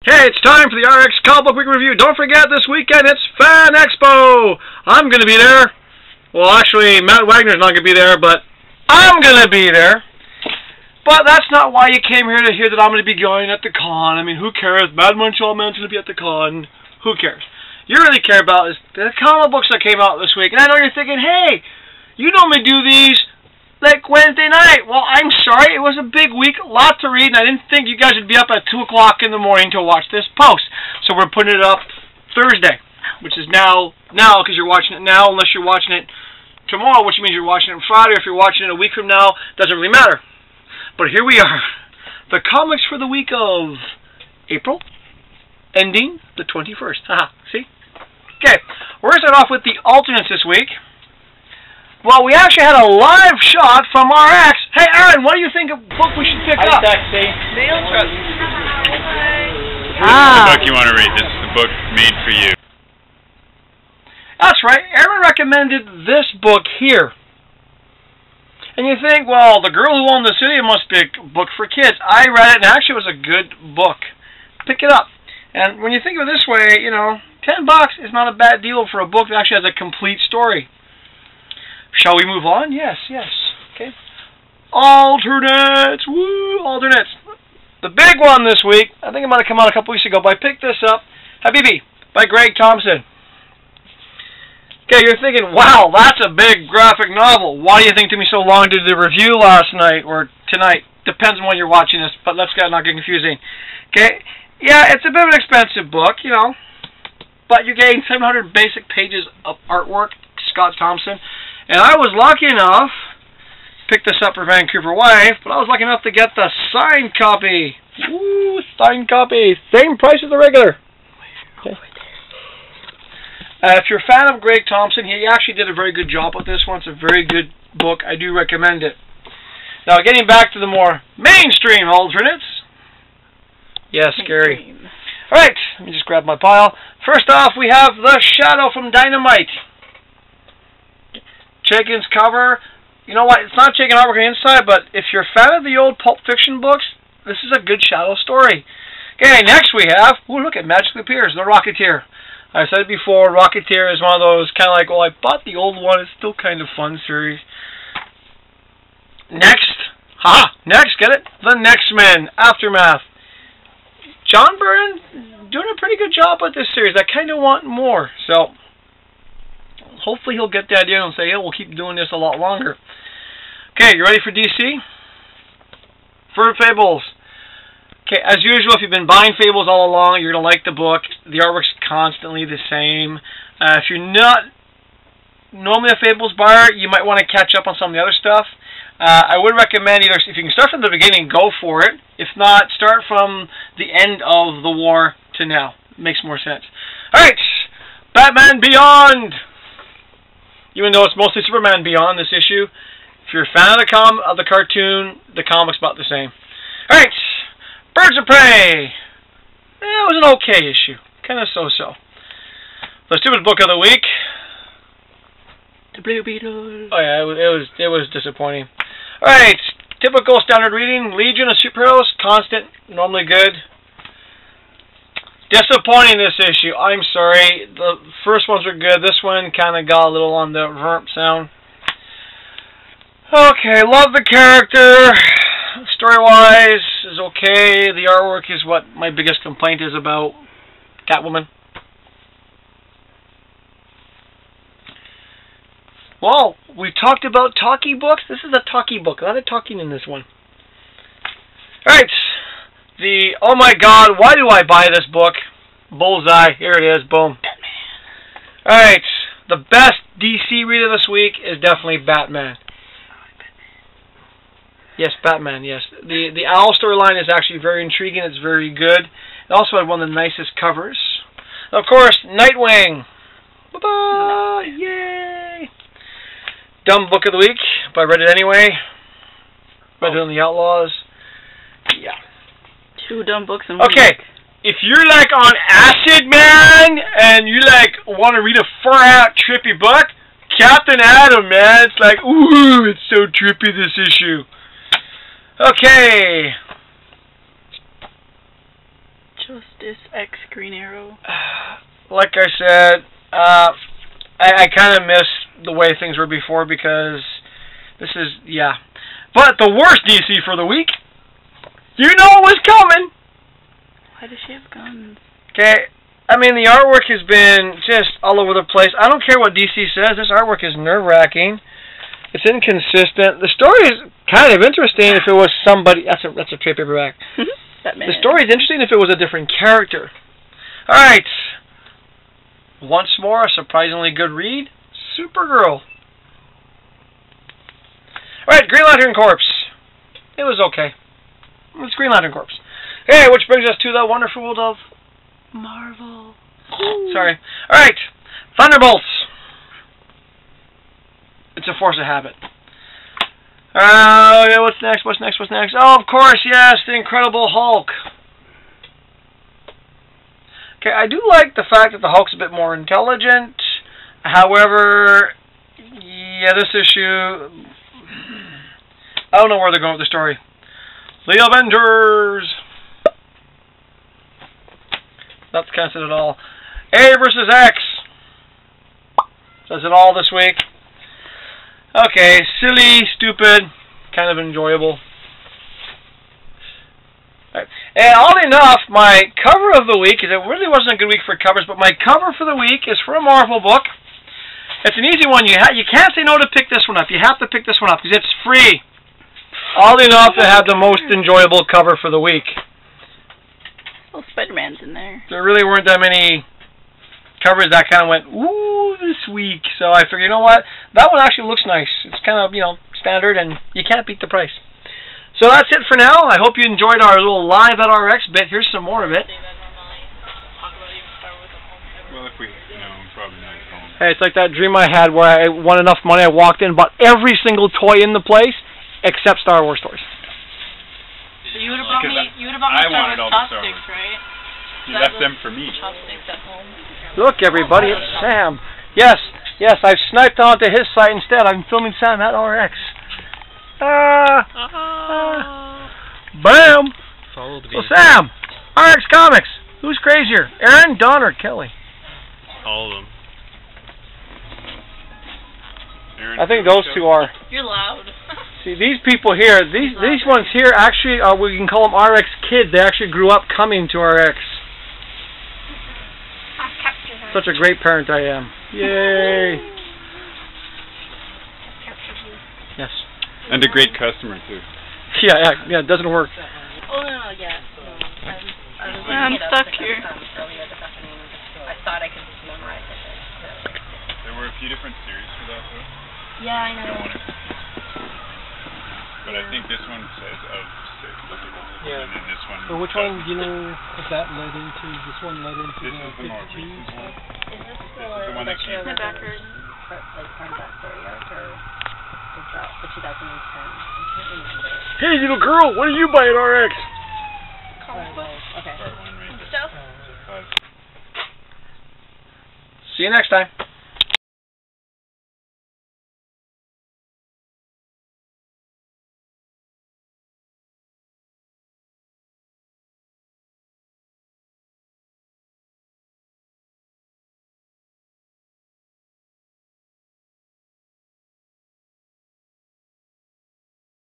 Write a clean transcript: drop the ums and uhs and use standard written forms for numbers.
Hey, it's time for the RX Comic Book Week Review. Don't forget, this weekend it's Fan Expo. I'm going to be there. Well, actually, Matt Wagner's not going to be there, but I'm going to be there. But that's not why you came here to hear that I'm going to be going at the con. I mean, who cares? Mad Montreal Man's going to be at the con. Who cares? You really care about is the comic books that came out this week. And I know you're thinking, hey, you normally do these like Wednesday night. Well, I'm sorry, it was a big week, a lot to read, and I didn't think you guys would be up at 2 o'clock in the morning to watch this post. So we're putting it up Thursday, which is now because you're watching it now, unless you're watching it tomorrow, which means you're watching it Friday, or if you're watching it a week from now, doesn't really matter. But here we are, the comics for the week of April, ending the 21st. Haha, see? Okay, we're going to start off with the alternates this week. Well, we actually had a live shot from RX. Hey, Aaron, what do you think of book we should pick up? Taxi. Mail truck. This is the book you want to read. This is the book made for you. That's right. Aaron recommended this book here. And you think, well, The Girl Who Owned the City must be a book for kids. I read it, and actually it was a good book. Pick it up. And when you think of it this way, you know, $10 is not a bad deal for a book that actually has a complete story. Shall we move on? Yes, yes. Okay. Alternates! Woo! Alternates. The big one this week, I think it might have come out a couple weeks ago, but I picked this up. Habibi by Greg Thompson. Okay, you're thinking, wow, that's a big graphic novel. Why do you think it took me so long to do the review last night or tonight? Depends on when you're watching this, but let's not get confusing. Okay? Yeah, it's a bit of an expensive book, you know, but you're getting 700 basic pages of artwork, Scott Thompson. And I was lucky enough, pick this up for Vancouver Wife, but I was lucky enough to get the signed copy. Woo, signed copy. Same price as the regular. Okay. If you're a fan of Greg Thompson, he actually did a very good job with this one. It's a very good book. I do recommend it. Now, getting back to the more mainstream alternates. Yes, scary. Alright, let me just grab my pile. First off, we have The Shadow from Dynamite. Chaikin's cover, you know what, it's not Chaikin artwork on the inside, but if you're a fan of the old Pulp Fiction books, this is a good Shadow story. Okay, next we have, ooh, look, it magically appears, The Rocketeer. I said it before, Rocketeer is one of those kind of like, well, I bought the old one, it's still kind of fun series. Next, next, get it? The Next Men, Aftermath. John Byrne doing a pretty good job with this series. I kind of want more, so hopefully he'll get the idea and say, yeah, we'll keep doing this a lot longer. Okay, you ready for DC? For Fables. Okay, as usual, if you've been buying Fables all along, you're going to like the book. The artwork's constantly the same. If you're not normally a Fables buyer, you might want to catch up on some of the other stuff. I would recommend either, if you can start from the beginning, go for it. If not, start from the end of the war to now. It makes more sense. Alright, Batman Beyond. Even though it's mostly Superman Beyond this issue, if you're a fan of the cartoon, the comic's about the same. Alright, Birds of Prey. It was an okay issue. Kind of so-so. The stupid book of the week. The Blue Beetle. Oh yeah, it was disappointing. Alright, typical standard reading. Legion of Superheroes, constant, normally good. Disappointing this issue. I'm sorry. The first ones were good. This one kind of got a little on the verp sound. Okay, love the character. Story-wise is okay. The artwork is what my biggest complaint is about Catwoman. Well, we talked about talkie books. This is a talkie book. A lot of talking in this one. Alright. Oh my god, why do I buy this book? Bullseye. Here it is. Boom. Alright. The best DC read of this week is definitely Batman. Yes, Batman, yes. The Owl storyline is actually very intriguing. It's very good. It also had one of the nicest covers. Of course, Nightwing. Bye-bye! Yay! Dumb book of the week, but I read it anyway. Read it on the Outlaws. Yeah. 2 dumb books in 1 week. Okay, if you're like on acid, man, and you like want to read a far-out trippy book, Captain Atom, man. It's like, ooh, it's so trippy, this issue. Okay. Justice X Green Arrow. Like I said, I kind of miss the way things were before because this is, yeah. But the worst DC for the week, you know it was coming. Why does she have guns? Okay, I mean, the artwork has been just all over the place. I don't care what DC says. This artwork is nerve-wracking. It's inconsistent. The story is kind of interesting if it was somebody... That's a trade paperback. The story is interesting if it was a different character. All right. Once more, a surprisingly good read. Supergirl. All right, Green Lantern Corps. It was okay. It's Green Lantern Corps. Hey, which brings us to the wonderful world of... Marvel. Sorry. All right. Thunderbolts. It's a force of habit. Yeah, what's next? What's next? What's next? Oh, of course, yes, the Incredible Hulk. Okay, I do like the fact that the Hulk's a bit more intelligent. However, yeah, this issue, I don't know where they're going with the story. The Avengers. That's kind of said it all. A versus X. Says it all this week. Okay, silly, stupid, kind of enjoyable. Right. And oddly enough, my cover of the week, it really wasn't a good week for covers, but my cover for the week is for a Marvel book. It's an easy one. You can't say no to pick this one up. You have to pick this one up because it's free. Oddly enough, to have the most enjoyable cover for the week. Well, Spider-Man's in there. There really weren't that many covers that kind of went, ooh, this week. So I figured, you know what? That one actually looks nice. It's kind of, standard, and you can't beat the price. So that's it for now. I hope you enjoyed our little live at RX bit. Here's some more of it. Well, if we, probably not at home. Hey, it's like that dream I had where I won enough money, I walked in, bought every single toy in the place, except Star Wars toys. So you would have brought me Star Wars chopsticks, right? You left them for me. Chopsticks at home. Look, everybody, it's Sam. Yes, I've sniped onto his site instead. I'm filming Sam at RX. Bam! So Sam, RX Comics. Who's crazier, Aaron, Don, or Kelly? All of them. Aaron, I think those two are. You're loud. See, these people here, these ones here actually, we can call them RX kids. They actually grew up coming to RX. Such a great parent I am. Yay! Yes. And a great customer, too. Yeah, it doesn't work. Oh, no, yeah. No, I'm stuck here. I thought I could memorize it. There were a few different series for that, though. Yeah, I know. But I think this one says of 6. Yeah. And then this one... So which one, do you know if that led into, this one led into This the is the more 52? recent one. Is this the one that came from back here. from that story arc, or is that the 2010? I can't remember. Hey, little girl, what did you buy at RX? Okay. Part 1 right Stuff. there. See you next time.